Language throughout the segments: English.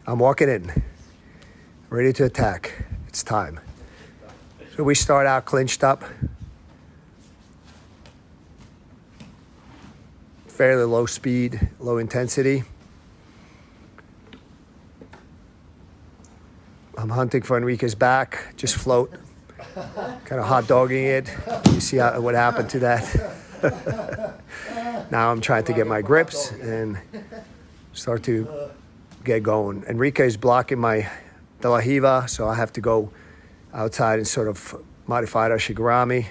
I'm walking in, ready to attack. It's time. So we start out clinched up. Fairly low speed, low intensity. I'm hunting for Enrique's back, just float. Kind of hot dogging it. You see what happened to that? Now I'm trying to get my grips and start to get going. Enrique is blocking my De La Hiva, so I have to go outside and sort of modify our Shigarami.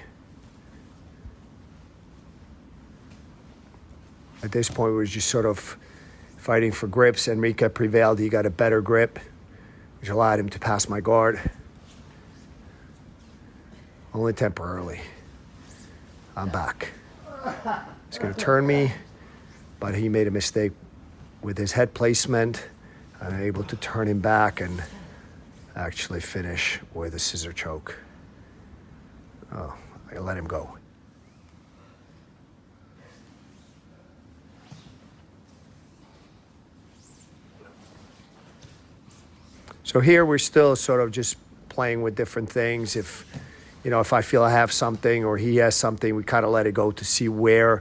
At this point, we were just sort of fighting for grips. Enrique prevailed. He got a better grip, which allowed him to pass my guard. Only temporarily. I'm back. He's going to turn me, but he made a mistake with his head placement. I'm able to turn him back and actually finish with a scissor choke. Oh, I let him go. So here we're still sort of just playing with different things. If I feel I have something or he has something, we kind of let it go to see where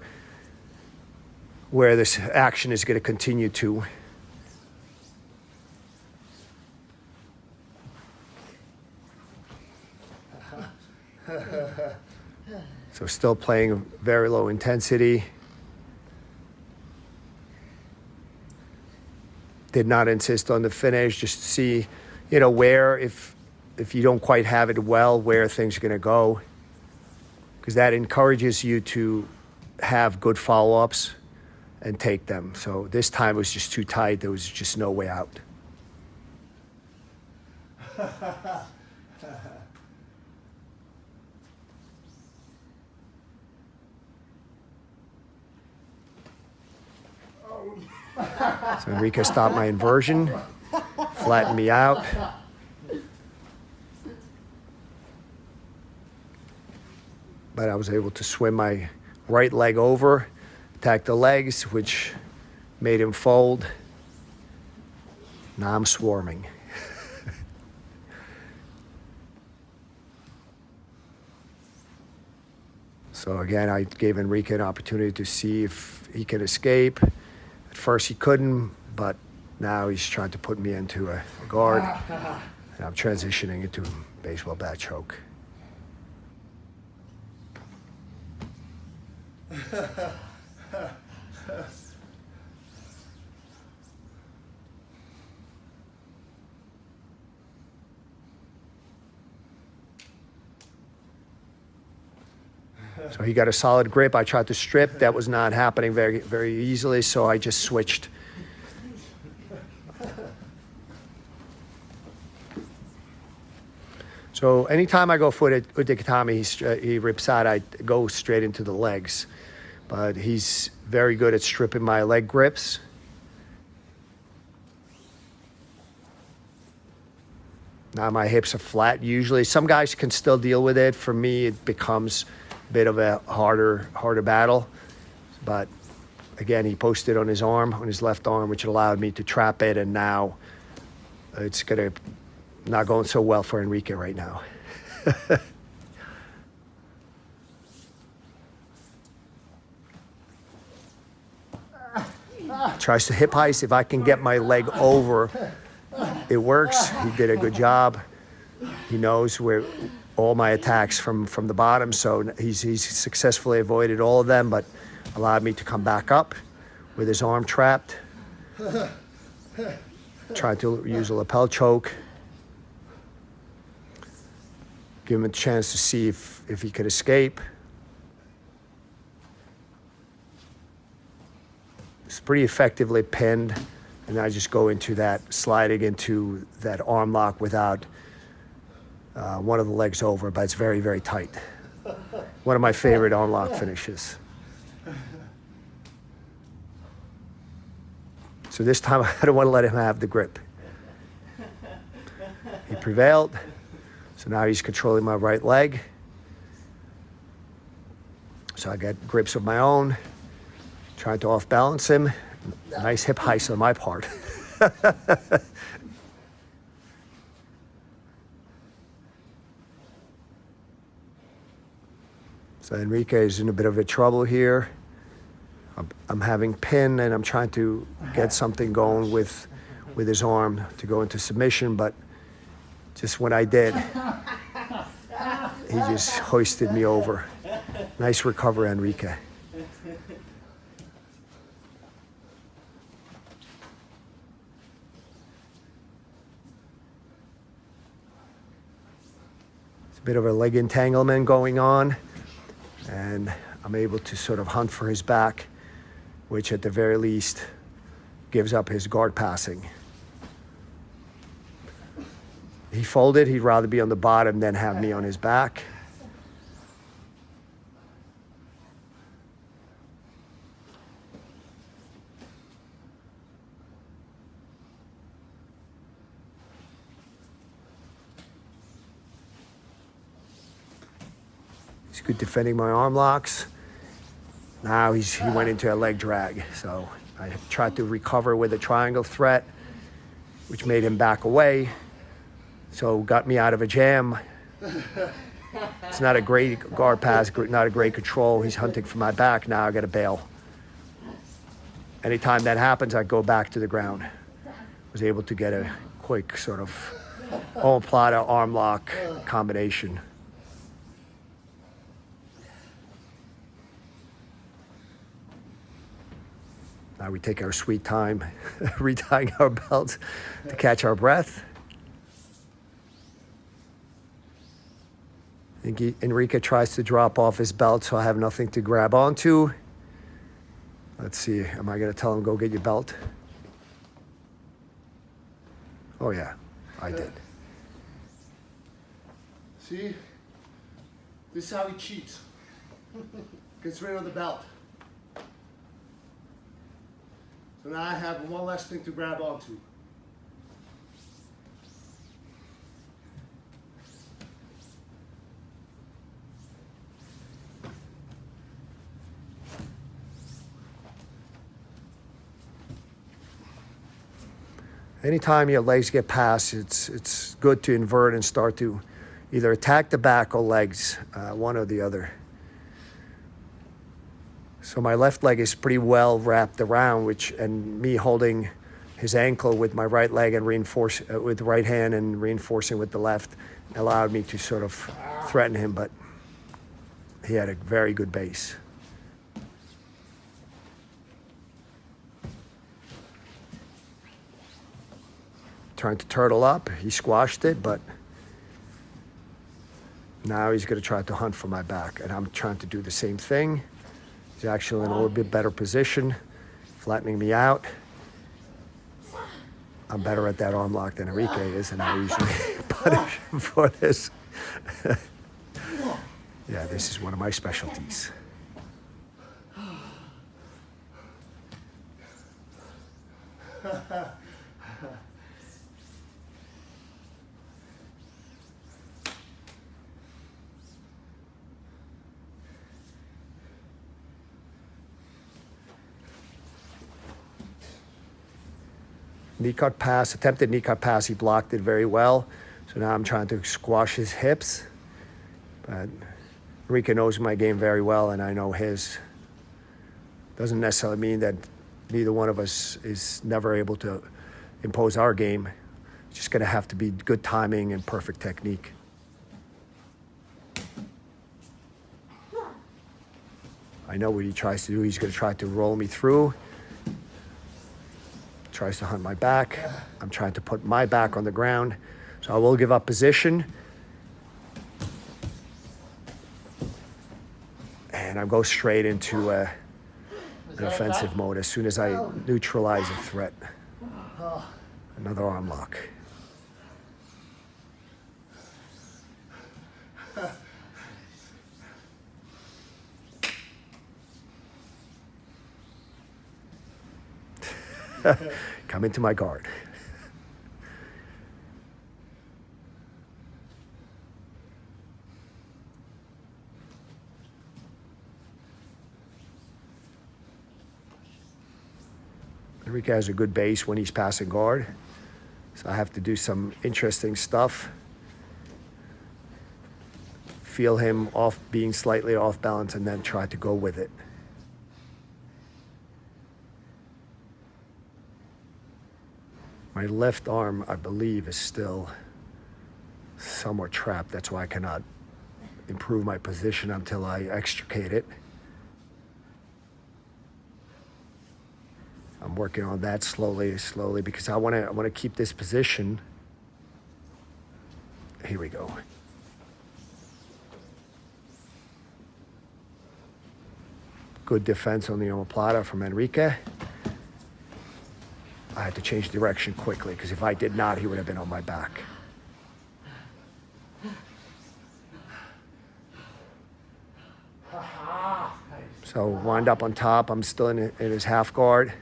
this action is going to continue to. So still playing very low intensity. Did not insist on the finish, just to see, where, if you don't quite have it well, where things are going to go. Because that encourages you to have good follow-ups and take them. So this time it was just too tight. There was just no way out. So Enrique stopped my inversion, flattened me out. But I was able to swim my right leg over, attack the legs, which made him fold. Now I'm swarming. So again, I gave Enrique an opportunity to see if he could escape. At first he couldn't, but now he's trying to put me into a guard. And I'm transitioning into a baseball bat choke. So he got a solid grip. I tried to strip. That was not happening very, very easily, so I just switched. So anytime I go for the Uddiyakatami, he rips out, I go straight into the legs. But he's very good at stripping my leg grips. Now my hips are flat usually. Some guys can still deal with it. For me, it becomes a bit of a harder battle. But again, he posted on his arm, on his left arm, which allowed me to trap it. And now it's not going so well for Enrique right now. Tries to hip heist. If I can get my leg over, it works. He did a good job. He knows where all my attacks from the bottom, so he's successfully avoided all of them, but allowed me to come back up with his arm trapped. Tried to use a lapel choke. Give him a chance to see if he could escape. It's pretty effectively pinned, and I just go into that, sliding into that arm lock without one of the legs over, but it's very, very tight. One of my favorite arm lock finishes. So this time I don't want to let him have the grip. He prevailed, so now he's controlling my right leg. So I got grips of my own. Trying to off-balance him. Nice hip heist on my part. So Enrique is in a bit of a trouble here. I'm having pin and I'm trying to get something going with his arm to go into submission, but just when I did, he just hoisted me over. Nice recovery, Enrique. It's a bit of a leg entanglement going on, and I'm able to sort of hunt for his back, which at the very least gives up his guard passing. He folded, he'd rather be on the bottom than have me on his back. He's good defending my arm locks. Now he went into a leg drag. So I tried to recover with a triangle threat, which made him back away. So got me out of a jam. It's not a great guard pass, not a great control. He's hunting for my back. Now I got to bail. Anytime that happens, I go back to the ground. Was able to get a quick sort of omoplata arm lock combination. Now we take our sweet time retying our belts to catch our breath. I think Enrique tries to drop off his belt, so I have nothing to grab onto. Let's see, am I gonna tell him, go get your belt? Oh yeah, I did. See? This is how he cheats. Gets rid of the belt. So now I have one less thing to grab onto. Anytime your legs get past, it's good to invert and start to either attack the back or legs, one or the other. So my left leg is pretty well wrapped around, and me holding his ankle with my right leg and reinforce with the right hand and reinforcing with the left allowed me to sort of threaten him, but he had a very good base. Trying to turtle up, he squashed it, but now he's going to try to hunt for my back, and I'm trying to do the same thing. He's actually in a little bit better position, flattening me out. I'm better at that arm lock than Enrique is, and I usually punish him for this. Yeah, this is one of my specialties. Knee cut pass, attempted knee cut pass, he blocked it very well. So now I'm trying to squash his hips. But Enrique knows my game very well, and I know his. Doesn't necessarily mean that neither one of us is never able to impose our game. It's just gonna have to be good timing and perfect technique. I know what he tries to do. He's gonna try to roll me through. Tries to hunt my back. I'm trying to put my back on the ground. So I will give up position. And I go straight into an offensive mode as soon as I neutralize a threat. Another arm lock. Come into my guard. Enrique has a good base when he's passing guard. So I have to do some interesting stuff. Feel him off, being slightly off balance, and then try to go with it. My left arm, I believe, is still somewhat trapped. That's why I cannot improve my position until I extricate it. I'm working on that slowly, because I want to keep this position. Here we go. Good defense on the omoplata from Enrique. I had to change direction quickly, because if I did not, he would have been on my back. So wind up on top. I'm still in his half guard.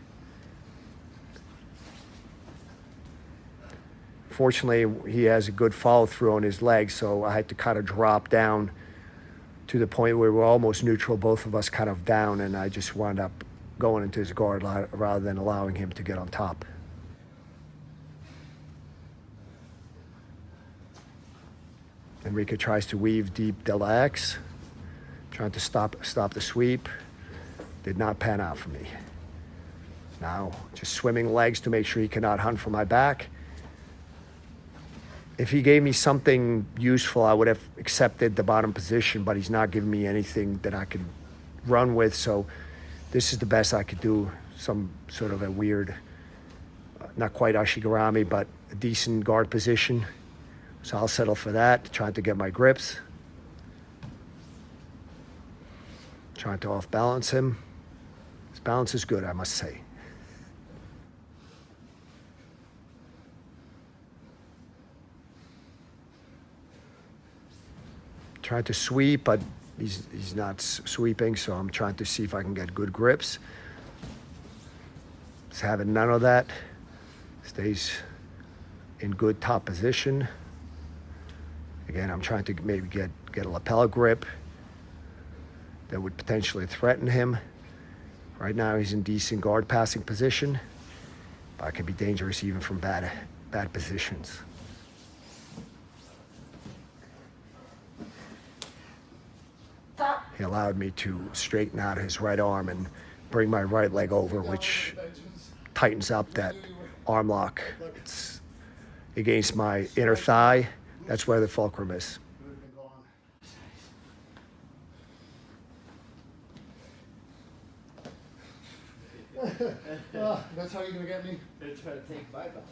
Fortunately, he has a good follow through on his legs, so I had to kind of drop down to the point where we're almost neutral, both of us kind of down, and I just wound up going into his guard rather than allowing him to get on top. Enrique tries to weave deep Delta X, trying to stop the sweep. Did not pan out for me. Now, just swimming legs to make sure he cannot hunt from my back. If he gave me something useful, I would have accepted the bottom position, but he's not giving me anything that I could run with, so this is the best I could do. Some sort of a weird, not quite ashigarami, but a decent guard position. So I'll settle for that, trying to get my grips. Trying to off-balance him. His balance is good, I must say. Trying to sweep, but he's not sweeping, so I'm trying to see if I can get good grips. He's having none of that. Stays in good top position. Again, I'm trying to maybe get a lapel grip that would potentially threaten him. Right now he's in decent guard passing position, but it can be dangerous even from bad positions. He allowed me to straighten out his right arm and bring my right leg over, which tightens up that arm lock. It's against my inner thigh. That's where the fulcrum is. That's how you're gonna get me? They're trying to take my belt.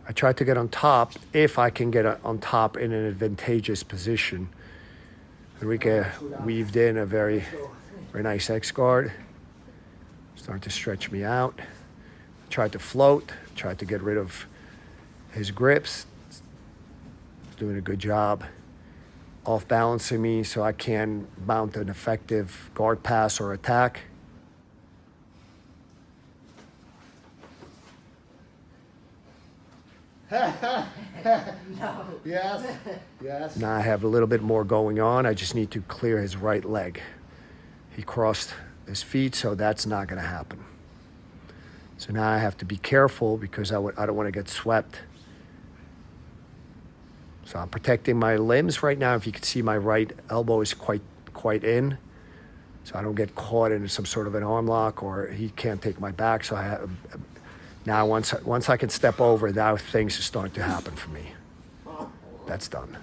I try to get on top if I can get on top in an advantageous position. Enrique weaved in a very nice X guard. Starting to stretch me out. Tried to float, tried to get rid of his grips. Doing a good job off balancing me so I can mount an effective guard pass or attack. No. Yes. Now I have a little bit more going on. I just need to clear his right leg. He crossed his feet, so that's not going to happen. So now I have to be careful because I don't want to get swept. So I'm protecting my limbs right now. If you can see, my right elbow is quite in, so I don't get caught in some sort of an arm lock, or he can't take my back. So I have, now once I can step over, now things are starting to happen for me. That's done.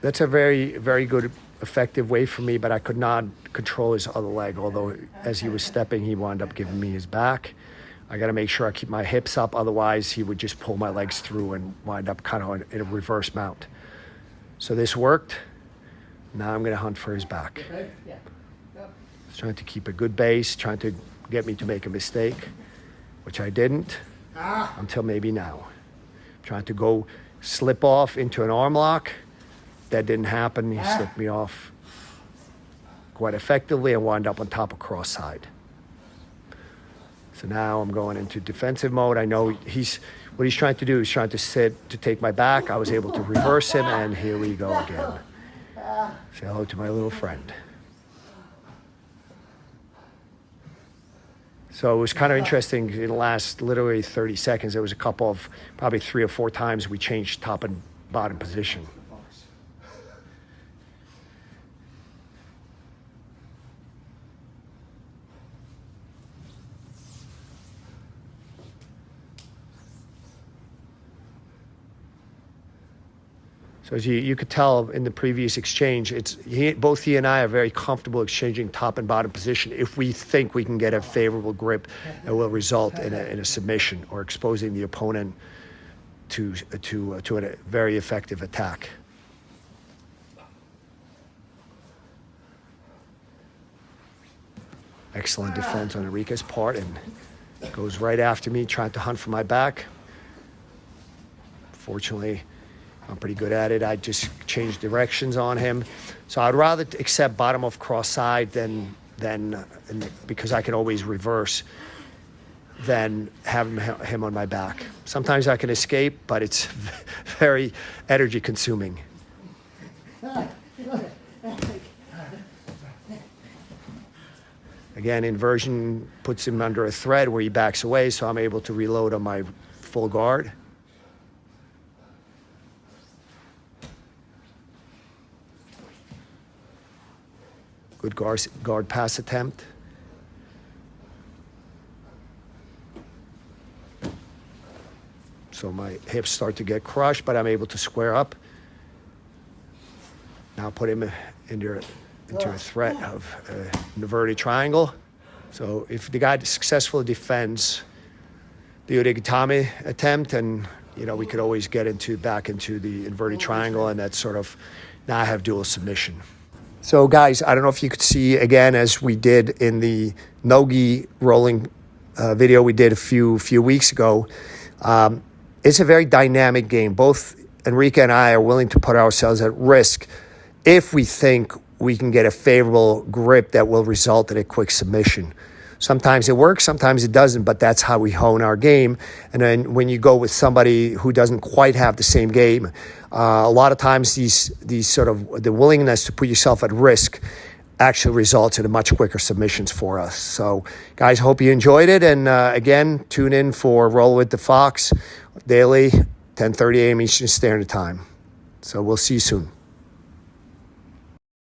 That's a very good effective way for me, but I could not control his other leg. Although as he was stepping, he wound up giving me his back. I got to make sure I keep my hips up. Otherwise, he would just pull my legs through and wind up kind of in a reverse mount. So this worked. Now I'm going to hunt for his back. Okay? Yeah. Yep. He's trying to keep a good base, trying to get me to make a mistake, which I didn't until maybe now. Trying to go slip off into an arm lock. That didn't happen. He slipped me off quite effectively and wound up on top of cross side. So now I'm going into defensive mode. I know what he's trying to do is trying to sit to take my back. I was able to reverse him, and here we go again. Say hello to my little friend. So it was kind of interesting. In the last literally 30 seconds, there was a couple of probably 3 or 4 times we changed top and bottom position. So as you could tell in the previous exchange, both he and I are very comfortable exchanging top and bottom position if we think we can get a favorable grip that will result in a submission or exposing the opponent to a very effective attack. Excellent defense on Enrique's part, and goes right after me, trying to hunt for my back. Fortunately, I'm pretty good at it. I just changed directions on him. So I'd rather accept bottom of cross side than because I can always reverse, than have him on my back. Sometimes I can escape, but it's very energy consuming. Again, inversion puts him under a threat where he backs away, so I'm able to reload on my full guard. Good guard pass attempt. So my hips start to get crushed, but I'm able to square up. Now put him into a threat of an inverted triangle. So if the guy successfully defends the origami attempt, and we could always get back into the inverted triangle, and that's sort of, now I have dual submission. So guys, I don't know if you could see, again, as we did in the no-gi rolling video we did a few weeks ago, it's a very dynamic game. Both Enrique and I are willing to put ourselves at risk if we think we can get a favorable grip that will result in a quick submission. Sometimes it works, sometimes it doesn't, but that's how we hone our game. And then when you go with somebody who doesn't quite have the same game, a lot of times these sort of the willingness to put yourself at risk actually results in a much quicker submissions for us. So guys, hope you enjoyed it. And again, tune in for Roll with the Fox daily, 10:30 a.m. Eastern Standard Time. So we'll see you soon.